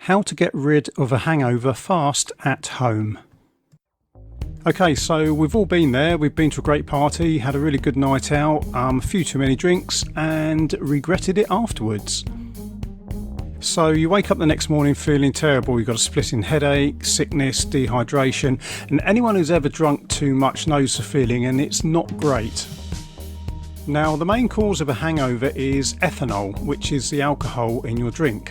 How to get rid of a hangover fast at home. Okay, so we've all been there. We've been to a great party, had a really good night out, a few too many drinks, and regretted it afterwards. So you wake up the next morning feeling terrible. You've got a splitting headache, sickness, dehydration, and anyone who's ever drunk too much knows the feeling, and it's not great. Now, the main cause of a hangover is ethanol, which is the alcohol in your drink.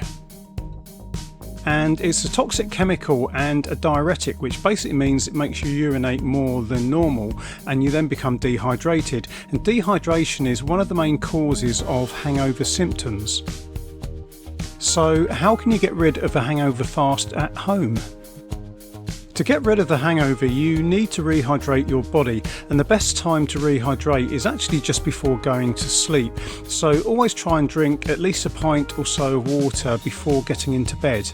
And it's a toxic chemical and a diuretic, which basically means it makes you urinate more than normal, and you then become dehydrated. And dehydration is one of the main causes of hangover symptoms. So how can you get rid of a hangover fast at home? To get rid of the hangover, you need to rehydrate your body, and the best time to rehydrate is actually just before going to sleep. So always try and drink at least a pint or so of water before getting into bed.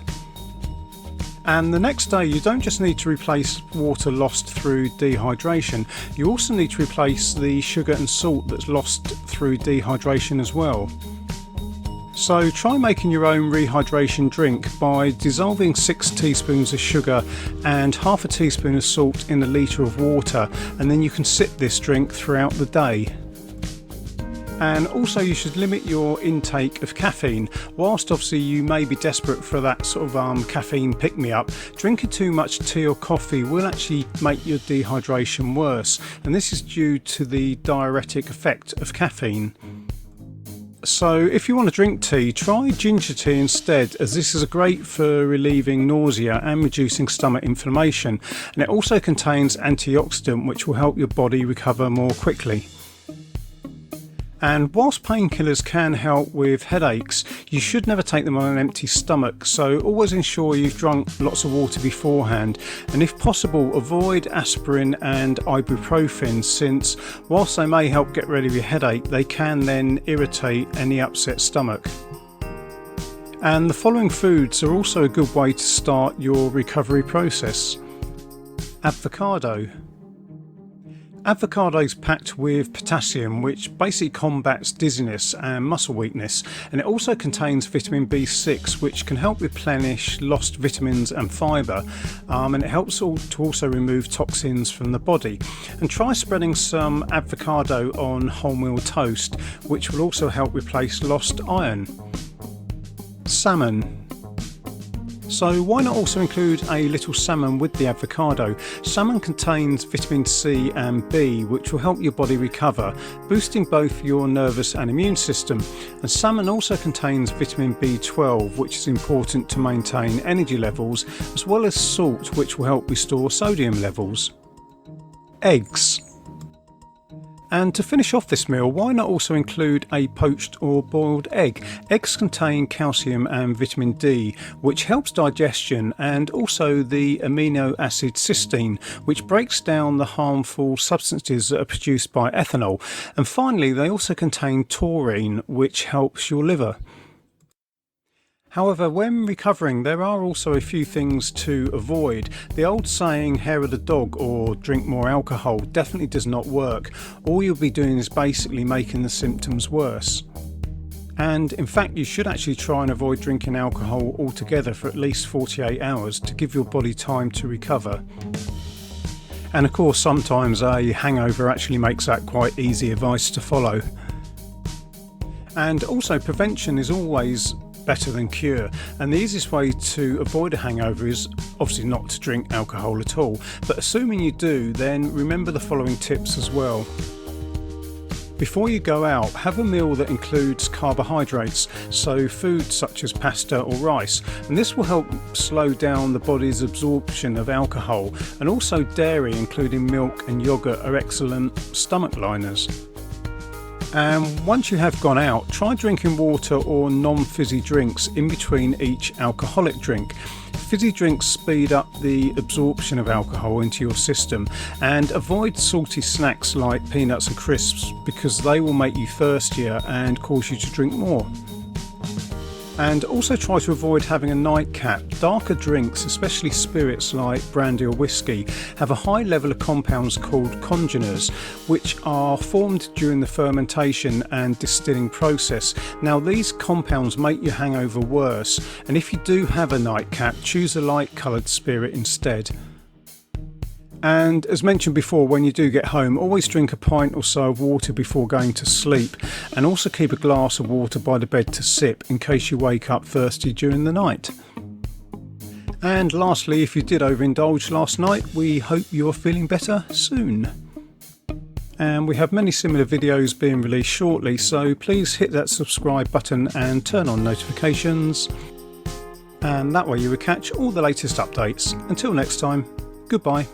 And the next day, you don't just need to replace water lost through dehydration, you also need to replace the sugar and salt that's lost through dehydration as well. So try making your own rehydration drink by dissolving 6 teaspoons of sugar and half a teaspoon of salt in a litre of water, and then you can sip this drink throughout the day. And also you should limit your intake of caffeine. Whilst obviously you may be desperate for that sort of caffeine pick-me-up, drinking too much tea or coffee will actually make your dehydration worse, and this is due to the diuretic effect of caffeine. So if you want to drink tea, try ginger tea instead, as this is great for relieving nausea and reducing stomach inflammation, and it also contains antioxidant which will help your body recover more quickly. And whilst painkillers can help with headaches, you should never take them on an empty stomach, so always ensure you've drunk lots of water beforehand, and if possible avoid aspirin and ibuprofen, since whilst they may help get rid of your headache, they can then irritate any upset stomach. And the following foods are also a good way to start your recovery process. Avocado. Avocado is packed with potassium, which basically combats dizziness and muscle weakness, and it also contains vitamin B6, which can help replenish lost vitamins and fibre, and it helps to also remove toxins from the body. And try spreading some avocado on wholemeal toast, which will also help replace lost iron. Salmon. So why not also include a little salmon with the avocado? Salmon contains vitamin C and B, which will help your body recover, boosting both your nervous and immune system. And salmon also contains vitamin B12, which is important to maintain energy levels, as well as salt, which will help restore sodium levels. Eggs. And to finish off this meal, why not also include a poached or boiled egg? Eggs contain calcium and vitamin D, which helps digestion, and also the amino acid cysteine, which breaks down the harmful substances that are produced by ethanol. And finally, they also contain taurine, which helps your liver. However, when recovering, there are also a few things to avoid. The old saying, hair of the dog or drink more alcohol, definitely does not work. All you'll be doing is basically making the symptoms worse. And in fact, you should actually try and avoid drinking alcohol altogether for at least 48 hours to give your body time to recover. And of course, sometimes a hangover actually makes that quite easy advice to follow. And also, prevention is always better than cure, and the easiest way to avoid a hangover is obviously not to drink alcohol at all, but assuming you do, then remember the following tips as well. Before you go out, have a meal that includes carbohydrates, so foods such as pasta or rice, and this will help slow down the body's absorption of alcohol. And also dairy, including milk and yogurt, are excellent stomach liners. And once you have gone out, try drinking water or non-fizzy drinks in between each alcoholic drink. Fizzy drinks speed up the absorption of alcohol into your system, and avoid salty snacks like peanuts and crisps, because they will make you thirstier and cause you to drink more. And also try to avoid having a nightcap. Darker drinks, especially spirits like brandy or whiskey, have a high level of compounds called congeners, which are formed during the fermentation and distilling process. Now these compounds make your hangover worse, and if you do have a nightcap, choose a light coloured spirit instead. And as mentioned before, when you do get home, always drink a pint or so of water before going to sleep, and also keep a glass of water by the bed to sip in case you wake up thirsty during the night. And lastly, if you did overindulge last night, we hope you are feeling better soon. And we have many similar videos being released shortly, so please hit that subscribe button and turn on notifications, and that way you will catch all the latest updates. Until next time, goodbye.